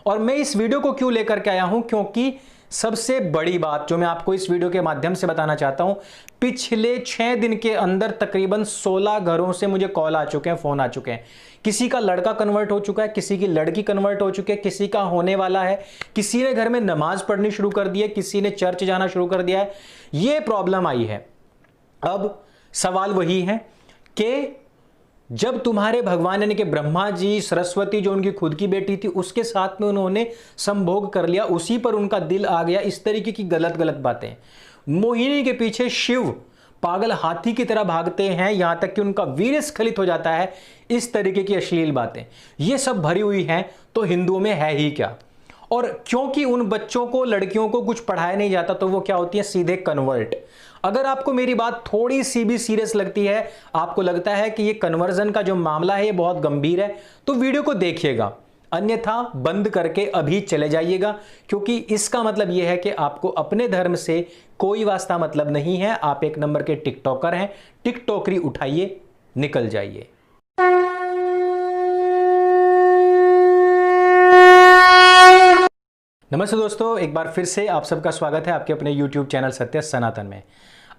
और मैं इस वीडियो को क्यों लेकर के आया हूं, क्योंकि सबसे बड़ी बात जो मैं आपको इस वीडियो के माध्यम से बताना चाहता हूं, पिछले 6 दिन के अंदर तकरीबन 16 घरों से मुझे कॉल आ चुके हैं, फोन आ चुके हैं। किसी का लड़का कन्वर्ट हो चुका है, किसी की लड़की कन्वर्ट हो चुकी है, किसी का होने वाला है, किसी ने घर में नमाज पढ़नी शुरू कर दी है, किसी ने चर्च जाना शुरू कर दिया है। यह प्रॉब्लम आई है। अब सवाल वही है कि जब तुम्हारे भगवान यानी कि ब्रह्मा जी, सरस्वती जो उनकी खुद की बेटी थी, उसके साथ में उन्होंने संभोग कर लिया, उसी पर उनका दिल आ गया। इस तरीके की गलत गलत बातें। मोहिनी के पीछे शिव पागल हाथी की तरह भागते हैं, यहां तक कि उनका वीर्य स्खलित हो जाता है। इस तरीके की अश्लील बातें ये सब भरी हुई हैं, तो हिंदुओं में है ही क्या। और क्योंकि उन बच्चों को, लड़कियों को कुछ पढ़ाया नहीं जाता, तो वो क्या होती है, सीधे कन्वर्ट। अगर आपको मेरी बात थोड़ी सी भी सीरियस लगती है, आपको लगता है कि ये कन्वर्जन का जो मामला है ये बहुत गंभीर है, तो वीडियो को देखिएगा, अन्यथा बंद करके अभी चले जाइएगा। क्योंकि इसका मतलब यह है कि आपको अपने धर्म से कोई वास्ता मतलब नहीं है। आप एक नंबर के टिकटॉकर हैं, टिकटॉकरी उठाइए, निकल जाइए। नमस्ते दोस्तों, एक बार फिर से आप सबका स्वागत है आपके अपने YouTube चैनल सत्य सनातन में।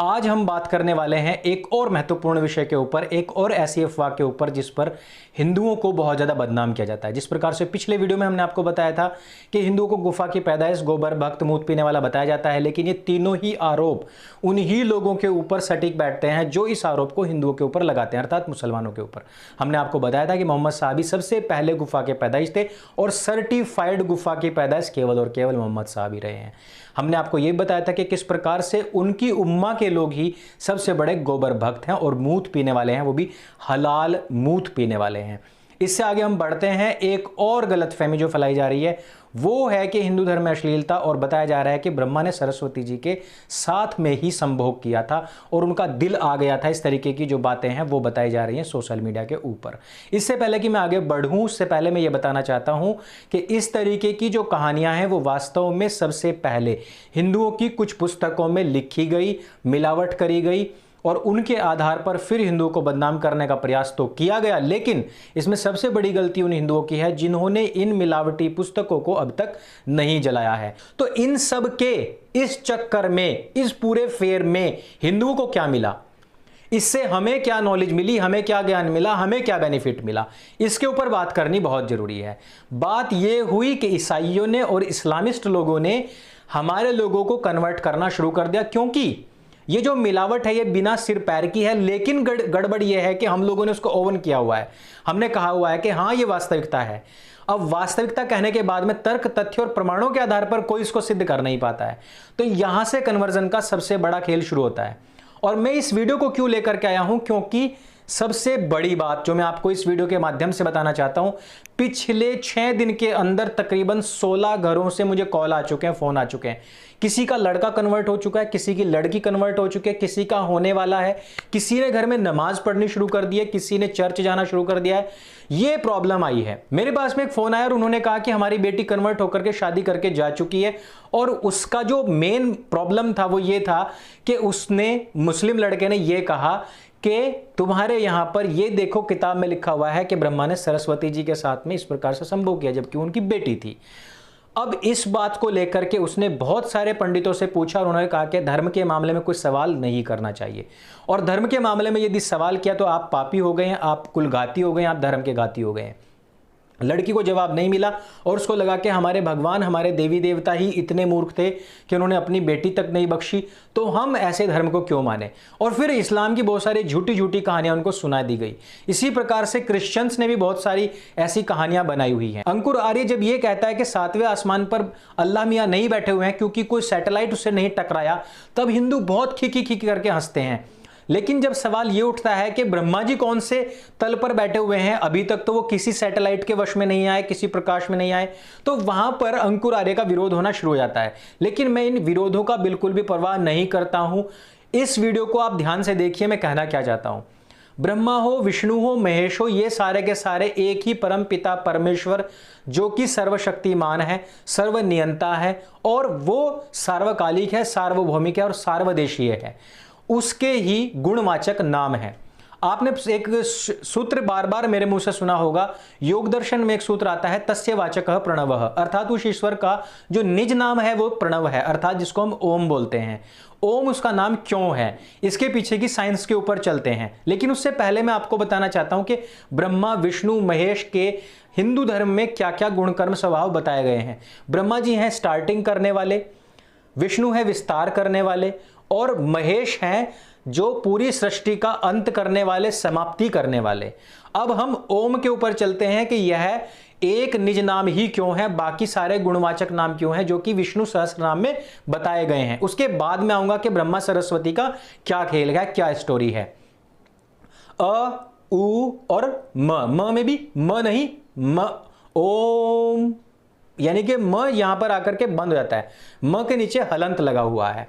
आज हम बात करने वाले हैं एक और महत्वपूर्ण विषय के ऊपर, एक और ऐसी अफवाह के ऊपर जिस पर हिंदुओं को बहुत ज़्यादा बदनाम किया जाता है। जिस प्रकार से पिछले वीडियो में हमने आपको बताया था कि हिंदुओं को गुफा की पैदाइश, गोबर, भक्त, मूत पीने वाला बताया जाता है, लेकिन ये तीनों ही आरोप उन्हीं लोगों के ऊपर सटीक बैठते हैं जो इस आरोप को हिंदुओं के ऊपर लगाते हैं, अर्थात मुसलमानों के ऊपर। हमने आपको बताया था कि मोहम्मद साहबी सबसे पहले गुफा के पैदाइश थे और सर्टिफाइड गुफा की पैदाइश केवल और केवल मोहम्मद साहबी रहे हैं। हमने आपको यह बताया था कि किस प्रकार से उनकी उम्मा के लोग ही सबसे बड़े गोबर भक्त हैं और मूत पीने वाले हैं, वो भी हलाल मूत पीने वाले हैं। इससे आगे हम बढ़ते हैं। एक और गलतफहमी जो फैलाई जा रही है वो है कि हिंदू धर्म में अश्लीलता, और बताया जा रहा है कि ब्रह्मा ने सरस्वती जी के साथ में ही संभोग किया था और उनका दिल आ गया था। इस तरीके की जो बातें हैं वो बताई जा रही हैं सोशल मीडिया के ऊपर। इससे पहले कि मैं आगे बढ़ूं, उससे पहले मैं ये बताना चाहता हूं कि इस तरीके की जो कहानियां हैं वो वास्तव में सबसे पहले हिंदुओं की कुछ पुस्तकों में लिखी गई, मिलावट करी गई और उनके आधार पर फिर हिंदुओं को बदनाम करने का प्रयास तो किया गया। लेकिन इसमें सबसे बड़ी गलती उन हिंदुओं की है जिन्होंने इन मिलावटी पुस्तकों को अब तक नहीं जलाया है। तो इन सब के इस चक्कर में, इस पूरे फेयर में हिंदुओं को क्या मिला, इससे हमें क्या नॉलेज मिली, हमें क्या ज्ञान मिला, हमें क्या बेनिफिट मिला, इसके ऊपर बात करनी बहुत जरूरी है। बात यह हुई कि ईसाइयों ने और इस्लामिस्ट लोगों ने हमारे लोगों को कन्वर्ट करना शुरू कर दिया, क्योंकि ये जो मिलावट है ये बिना सिर पैर की है। लेकिन गड़बड़ ये है कि हम लोगों ने उसको ओवन किया हुआ है। हमने कहा हुआ है कि हाँ ये वास्तविकता है। अब वास्तविकता कहने के बाद में तर्क, तथ्य और प्रमाणों के आधार पर कोई इसको सिद्ध कर नहीं पाता है। तो यहां से कन्वर्जन का सबसे बड़ा खेल शुरू होता है। और मैं इस वीडियो को क्यों लेकर के आया हूं, क्योंकि सबसे बड़ी बात जो मैं आपको इस वीडियो के माध्यम से बताना चाहता हूं, पिछले 6 दिन के अंदर तकरीबन 16 घरों से मुझे कॉल आ चुके हैं, फोन आ चुके हैं। किसी का लड़का कन्वर्ट हो चुका है, किसी की लड़की कन्वर्ट हो चुकी है, किसी का होने वाला है, किसी ने घर में नमाज पढ़नी शुरू कर दी है, किसी ने चर्च जाना शुरू कर दिया है। यह प्रॉब्लम आई है। मेरे पास में एक फोन आया और उन्होंने कहा कि हमारी बेटी कन्वर्ट होकर के शादी करके जा चुकी है, और उसका जो मेन प्रॉब्लम था वो ये था कि उसने, मुस्लिम लड़के ने यह कहा कि तुम्हारे यहां पर ये देखो किताब में लिखा हुआ है कि ब्रह्मा ने सरस्वती जी के साथ में इस प्रकार से संभोग किया, जबकि उनकी बेटी थी। अब इस बात को लेकर के उसने बहुत सारे पंडितों से पूछा और उन्होंने कहा कि धर्म के मामले में कोई सवाल नहीं करना चाहिए, और धर्म के मामले में यदि सवाल किया तो आप पापी हो गए हैं, आप कुलघाती हो गए हैं, आप धर्म के घाती हो गए हैं। लड़की को जवाब नहीं मिला और उसको लगा कि हमारे भगवान, हमारे देवी देवता ही इतने मूर्ख थे कि उन्होंने अपनी बेटी तक नहीं बख्शी, तो हम ऐसे धर्म को क्यों माने। और फिर इस्लाम की बहुत सारी झूठी झूठी कहानियां उनको सुना दी गई। इसी प्रकार से क्रिश्चियंस ने भी बहुत सारी ऐसी कहानियां बनाई हुई हैं। अंकुर आर्य जब ये कहता है कि 7वें आसमान पर अल्लाह मियाँ नहीं बैठे हुए हैं क्योंकि कोई सैटेलाइट उससे नहीं टकराया, तब हिंदू बहुत खिखी खिखी करके हंसते हैं। लेकिन जब सवाल यह उठता है कि ब्रह्मा जी कौन से तल पर बैठे हुए हैं, अभी तक तो वो किसी सैटेलाइट के वश में नहीं आए, किसी प्रकाश में नहीं आए, तो वहां पर अंकुर आर्य का विरोध होना शुरू हो जाता है। लेकिन मैं इन विरोधों का बिल्कुल भी परवाह नहीं करता हूं। इस वीडियो को आप ध्यान से देखिए, मैं कहना क्या चाहता हूं। ब्रह्मा हो, विष्णु हो, महेश हो, ये सारे के सारे एक ही परम पिता परमेश्वर, जो कि सर्वशक्तिमान है, सर्वनियंता है, और वो सार्वकालिक है, सार्वभौमिक है और सार्वदेशीय है, उसके ही गुणवाचक नाम है। आपने एक सूत्र बार बार मेरे मुंह से सुना होगा, योग दर्शन में एक सूत्र आता है तस्य वाचकः प्रणवः, अर्थात उस ईश्वर का जो निज नाम है वो प्रणव है, अर्थात जिसको हम ओम बोलते हैं। ओम उसका नाम क्यों है, इसके पीछे की साइंस के ऊपर चलते हैं। लेकिन उससे पहले मैं आपको बताना चाहता हूं कि ब्रह्मा विष्णु महेश के हिंदू धर्म में क्या क्या गुण कर्म स्वभाव बताए गए हैं। ब्रह्मा जी हैं स्टार्टिंग करने वाले, विष्णु है विस्तार करने वाले, और महेश हैं जो पूरी सृष्टि का अंत करने वाले, समाप्ति करने वाले। अब हम ओम के ऊपर चलते हैं कि यह एक निज नाम ही क्यों है, बाकी सारे गुणवाचक नाम क्यों हैं, जो कि विष्णु सहस्त्रनाम में बताए गए हैं। उसके बाद में आऊंगा कि ब्रह्मा सरस्वती का क्या खेल है, क्या स्टोरी है। अ उ और म में भी म नहीं, म ओम, यानी कि म यहां पर आकर के बंद हो जाता है, म के नीचे हलंत लगा हुआ है।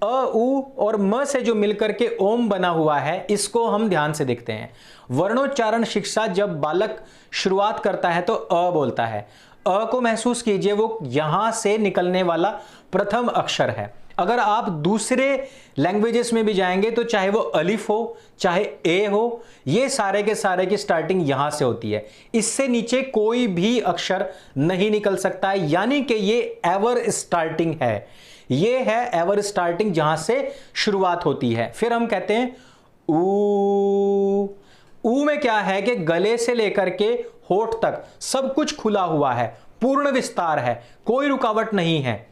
अ उ और म से जो मिलकर के ओम बना हुआ है, इसको हम ध्यान से देखते हैं। वर्णोच्चारण शिक्षा जब बालक शुरुआत करता है तो अ बोलता है। अ को महसूस कीजिए, वो यहां से निकलने वाला प्रथम अक्षर है। अगर आप दूसरे लैंग्वेजेस में भी जाएंगे तो चाहे वो अलिफ हो चाहे ए हो, ये सारे के सारे की स्टार्टिंग यहां से होती है। इससे नीचे कोई भी अक्षर नहीं निकल सकता है, यानी कि ये एवर स्टार्टिंग है। ये है एवर स्टार्टिंग, जहां से शुरुआत होती है। फिर हम कहते हैं ऊ। ऊ में क्या है कि गले से लेकर के होठ तक सब कुछ खुला हुआ है, पूर्ण विस्तार है, कोई रुकावट नहीं है।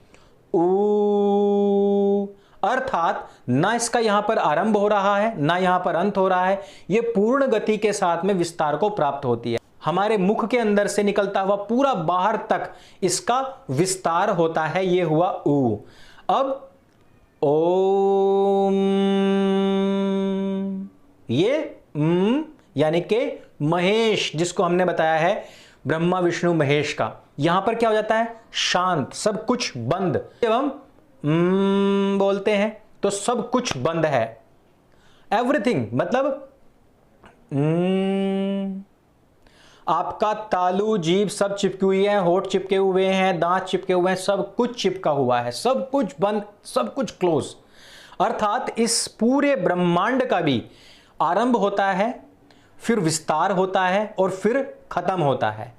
ऊ अर्थात ना इसका यहां पर आरंभ हो रहा है ना यहां पर अंत हो रहा है, ये पूर्ण गति के साथ में विस्तार को प्राप्त होती है। हमारे मुख के अंदर से निकलता हुआ पूरा बाहर तक इसका विस्तार होता है। ये हुआ ऊ। अब ओम, ये यानी कि महेश, जिसको हमने बताया है ब्रह्मा विष्णु महेश का, यहां पर क्या हो जाता है, शांत, सब कुछ बंद। जब हम बोलते हैं तो सब कुछ बंद है, एवरीथिंग, मतलब आपका तालू जीभ सब चिपकी हुई है, होठ चिपके हुए हैं, दांत चिपके हुए हैं, सब कुछ चिपका हुआ है, सब कुछ बंद, सब कुछ क्लोज। अर्थात इस पूरे ब्रह्मांड का भी आरंभ होता है, फिर विस्तार होता है और फिर खत्म होता है।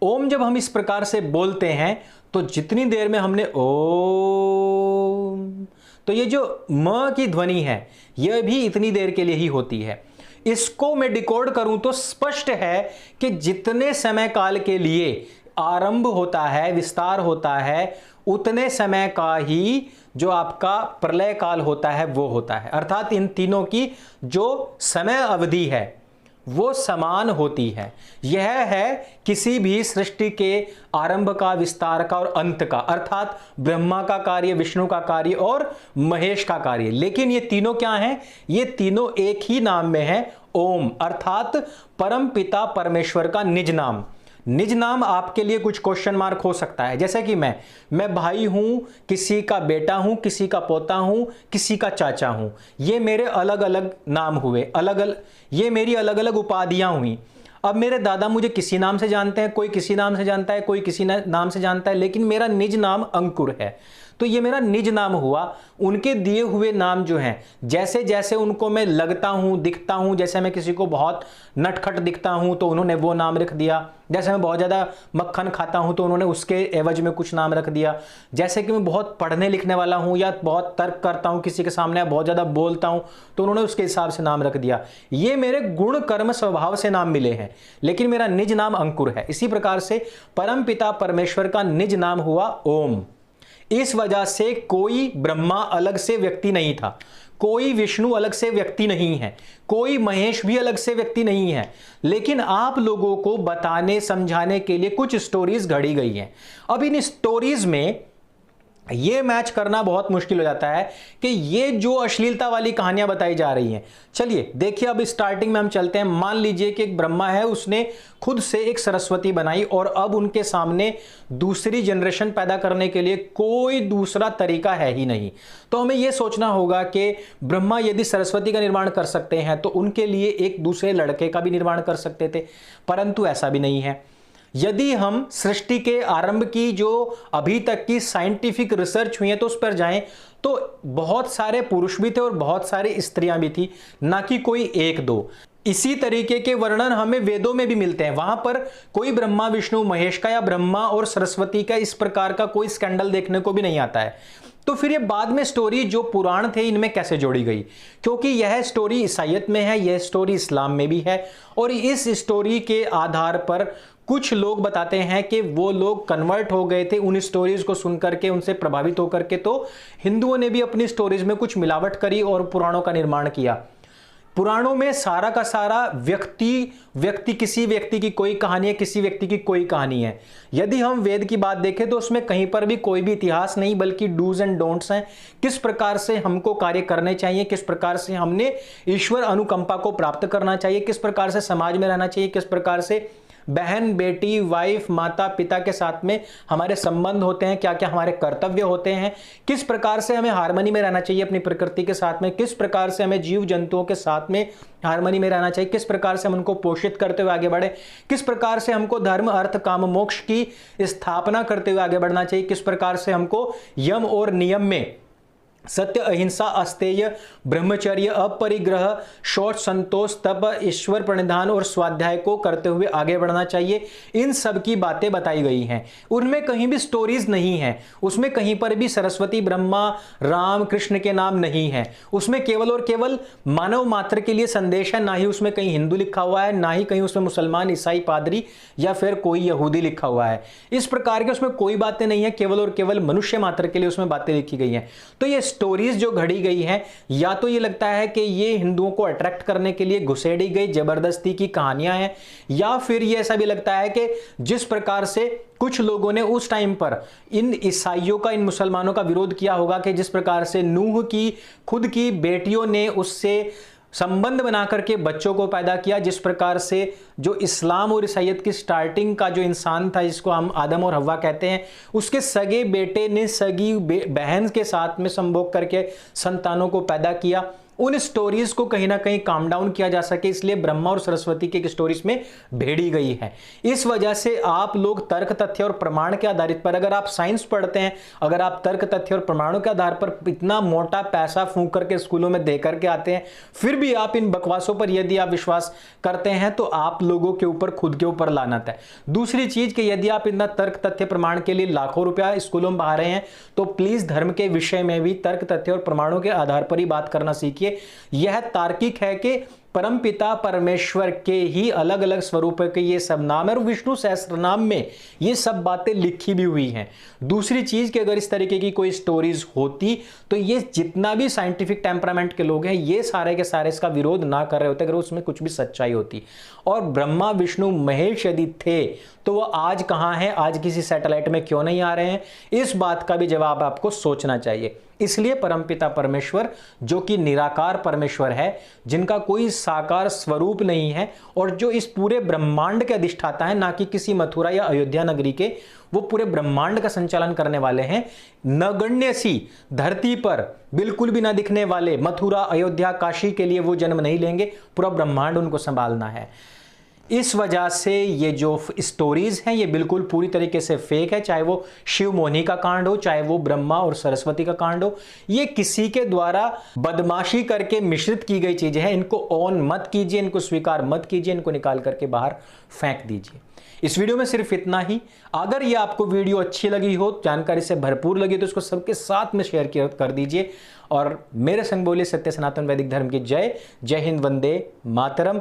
ओम जब हम इस प्रकार से बोलते हैं तो जितनी देर में हमने ओम, तो ये जो म की ध्वनि है यह भी इतनी देर के लिए ही होती है। इसको मैं डिकोड करूं तो स्पष्ट है कि जितने समय काल के लिए आरंभ होता है, विस्तार होता है, उतने समय का ही जो आपका प्रलय काल होता है वो होता है। अर्थात इन तीनों की जो समय अवधि है वो समान होती है। यह है किसी भी सृष्टि के आरंभ का, विस्तार का और अंत का, अर्थात ब्रह्मा का कार्य, विष्णु का कार्य और महेश का कार्य। लेकिन ये तीनों क्या हैं, ये तीनों एक ही नाम में हैं, ओम, अर्थात परम पिता परमेश्वर का निज नाम। निज नाम आपके लिए कुछ क्वेश्चन मार्क हो सकता है, जैसे कि मैं भाई हूं, किसी का बेटा हूं, किसी का पोता हूं, किसी का चाचा हूं। ये मेरे अलग अलग नाम हुए, अलग अलग, ये मेरी अलग अलग उपाधियां हुई। अब मेरे दादा मुझे किसी नाम से जानते हैं, कोई किसी नाम से जानता है, कोई किसी नाम से जानता है, लेकिन मेरा निज नाम अंकुर है, तो ये मेरा निज नाम हुआ। उनके दिए हुए नाम जो हैं, जैसे जैसे उनको मैं लगता हूं, दिखता हूं, जैसे मैं किसी को बहुत नटखट दिखता हूं तो उन्होंने वो नाम रख दिया, जैसे मैं बहुत ज़्यादा मक्खन खाता हूं तो उन्होंने उसके एवज में कुछ नाम रख दिया, जैसे कि मैं बहुत पढ़ने लिखने वाला हूं या बहुत तर्क करता हूं किसी के सामने, या बहुत ज़्यादा बोलता हूं तो उन्होंने उसके हिसाब से नाम रख दिया। ये मेरे गुण कर्म स्वभाव से नाम मिले हैं, लेकिन मेरा निज नाम अंकुर है। इसी प्रकार से परम पिता परमेश्वर का निज नाम हुआ ओम। इस वजह से कोई ब्रह्मा अलग से व्यक्ति नहीं था, कोई विष्णु अलग से व्यक्ति नहीं है, कोई महेश भी अलग से व्यक्ति नहीं है। लेकिन आप लोगों को बताने समझाने के लिए कुछ स्टोरीज घड़ी गई हैं। अब इन स्टोरीज में ये मैच करना बहुत मुश्किल हो जाता है कि ये जो अश्लीलता वाली कहानियां बताई जा रही हैं। चलिए देखिए, अब स्टार्टिंग में हम चलते हैं। मान लीजिए कि एक ब्रह्मा है, उसने खुद से एक सरस्वती बनाई और अब उनके सामने दूसरी जनरेशन पैदा करने के लिए कोई दूसरा तरीका है ही नहीं। तो हमें यह सोचना होगा कि ब्रह्मा यदि सरस्वती का निर्माण कर सकते हैं तो उनके लिए एक दूसरे लड़के का भी निर्माण कर सकते थे, परंतु ऐसा भी नहीं है। यदि हम सृष्टि के आरंभ की जो अभी तक की साइंटिफिक रिसर्च हुई है तो उस पर जाएं तो बहुत सारे पुरुष भी थे और बहुत सारी स्त्रियां भी थी, ना कि कोई एक दो। इसी तरीके के वर्णन हमें वेदों में भी मिलते हैं। वहां पर कोई ब्रह्मा विष्णु महेश का या ब्रह्मा और सरस्वती का इस प्रकार का कोई स्कैंडल देखने को भी नहीं आता है। तो फिर ये बाद में स्टोरी जो पुराण थे इनमें कैसे जोड़ी गई? क्योंकि यह स्टोरी ईसाइयत में है, यह स्टोरी इस्लाम में भी है, और इस स्टोरी के आधार पर कुछ लोग बताते हैं कि वो लोग कन्वर्ट हो गए थे उन स्टोरीज को सुनकर के, उनसे प्रभावित होकर के। तो हिंदुओं ने भी अपनी स्टोरीज में कुछ मिलावट करी और पुराणों का निर्माण किया। पुराणों में सारा का सारा व्यक्ति किसी व्यक्ति की कोई कहानी है, किसी व्यक्ति की कोई कहानी है। यदि हम वेद की बात देखें तो उसमें कहीं पर भी कोई भी इतिहास नहीं, बल्कि डूज एंड डोंट्स हैं। किस प्रकार से हमको कार्य करने चाहिए, किस प्रकार से हमने ईश्वर अनुकंपा को प्राप्त करना चाहिए, किस प्रकार से समाज में रहना चाहिए, किस प्रकार से बहन बेटी वाइफ माता पिता के साथ में हमारे संबंध होते हैं, क्या क्या हमारे कर्तव्य होते हैं, किस प्रकार से हमें हार्मनी में रहना चाहिए अपनी प्रकृति के साथ में, किस प्रकार से हमें जीव जंतुओं के साथ में हार्मनी में रहना चाहिए, किस प्रकार से हम उनको पोषित करते हुए आगे बढ़े, किस प्रकार से हमको धर्म अर्थ काम मोक्ष की स्थापना करते हुए आगे बढ़ना चाहिए, किस प्रकार से हमको यम और नियम में सत्य अहिंसा अस्तेय ब्रह्मचर्य अपरिग्रह शौच संतोष तप ईश्वर प्रणिधान और स्वाध्याय को करते हुए आगे बढ़ना चाहिए। इन सब की बातें बताई गई हैं। उनमें कहीं भी स्टोरीज नहीं है, उसमें कहीं पर भी सरस्वती ब्रह्मा राम कृष्ण के नाम नहीं है। उसमें केवल और केवल मानव मात्र के लिए संदेश है। ना ही उसमें कहीं हिंदू लिखा हुआ है, ना ही कहीं उसमें मुसलमान ईसाई पादरी या फिर कोई यहूदी लिखा हुआ है। इस प्रकार के उसमें कोई बातें नहीं है, केवल और केवल मनुष्य मात्र के लिए उसमें बातें लिखी गई हैं। तो ये स्टोरीज जो घड़ी गई है, या तो ये लगता है कि ये हिंदुओं को अट्रैक्ट करने के लिए घुसेड़ी गई जबरदस्ती की कहानियां हैं, या फिर ये ऐसा भी लगता है कि जिस प्रकार से कुछ लोगों ने उस टाइम पर इन ईसाइयों का, इन मुसलमानों का विरोध किया होगा, कि जिस प्रकार से नूह की खुद की बेटियों ने उससे संबंध बना करके बच्चों को पैदा किया, जिस प्रकार से जो इस्लाम और ईसाइयत की स्टार्टिंग का जो इंसान था, जिसको हम आदम और हव्वा कहते हैं, उसके सगे बेटे ने सगी बहन के साथ में संभोग करके संतानों को पैदा किया। उन स्टोरीज को कहीं ना कहीं काम डाउन किया जा सके, इसलिए ब्रह्मा और सरस्वती की स्टोरीज में भेड़ी गई है। इस वजह से आप लोग तर्क तथ्य और प्रमाण के आधारित पर, अगर आप साइंस पढ़ते हैं, अगर आप तर्क तथ्य और प्रमाणों के आधार पर इतना मोटा पैसा फूंक करके स्कूलों में दे करके आते हैं, फिर भी आप इन बकवासों पर यदि आप विश्वास करते हैं तो आप लोगों के ऊपर, खुद के ऊपर लानत है। दूसरी चीज कि यदि आप इतना तर्क तथ्य प्रमाण के लिए लाखों रुपया स्कूलों में बहा रहे हैं, तो प्लीज धर्म के विषय में भी तर्क तथ्य और प्रमाणों के आधार पर ही बात करना सीखिए। यह तार्किक है कि परमपिता परमेश्वर के ही अलग अलग स्वरूपों के ये सब नाम है, और विष्णु सहस्त्र नाम में ये सब बातें लिखी भी हुई हैं। दूसरी चीज कि अगर इस तरीके की कोई स्टोरीज होती तो ये जितना भी साइंटिफिक टेम्परामेंट के लोग हैं, ये सारे के सारे इसका विरोध ना कर रहे होते अगर उसमें कुछ भी सच्चाई होती। और ब्रह्मा विष्णु महेश यदि थे तो वो आज कहां हैं, आज किसी सैटेलाइट में क्यों नहीं आ रहे हैं, इस बात का भी जवाब आपको सोचना चाहिए। इसलिए परमपिता परमेश्वर, जो कि निराकार परमेश्वर है, जिनका कोई साकार स्वरूप नहीं है, और जो इस पूरे ब्रह्मांड के अधिष्ठाता है, ना कि किसी मथुरा या अयोध्या नगरी के, वो पूरे ब्रह्मांड का संचालन करने वाले हैं। नगण्य सी धरती पर बिल्कुल भी ना दिखने वाले मथुरा अयोध्या काशी के लिए वो जन्म नहीं लेंगे, पूरा ब्रह्मांड उनको संभालना है। इस वजह से ये जो स्टोरीज हैं ये बिल्कुल पूरी तरीके से फेक है, चाहे वो शिव मोहिनी का कांड हो, चाहे वो ब्रह्मा और सरस्वती का कांड हो। ये किसी के द्वारा बदमाशी करके मिश्रित की गई चीजें हैं। इनको ऑन मत कीजिए, इनको स्वीकार मत कीजिए, इनको निकाल करके बाहर फेंक दीजिए। इस वीडियो में सिर्फ इतना ही। अगर ये आपको वीडियो अच्छी लगी हो, जानकारी से भरपूर लगी, तो इसको सबके साथ में शेयर कर दीजिए। और मेरे संग बोलिए सत्य सनातन वैदिक धर्म की जय। जय हिंद, वंदे मातरम।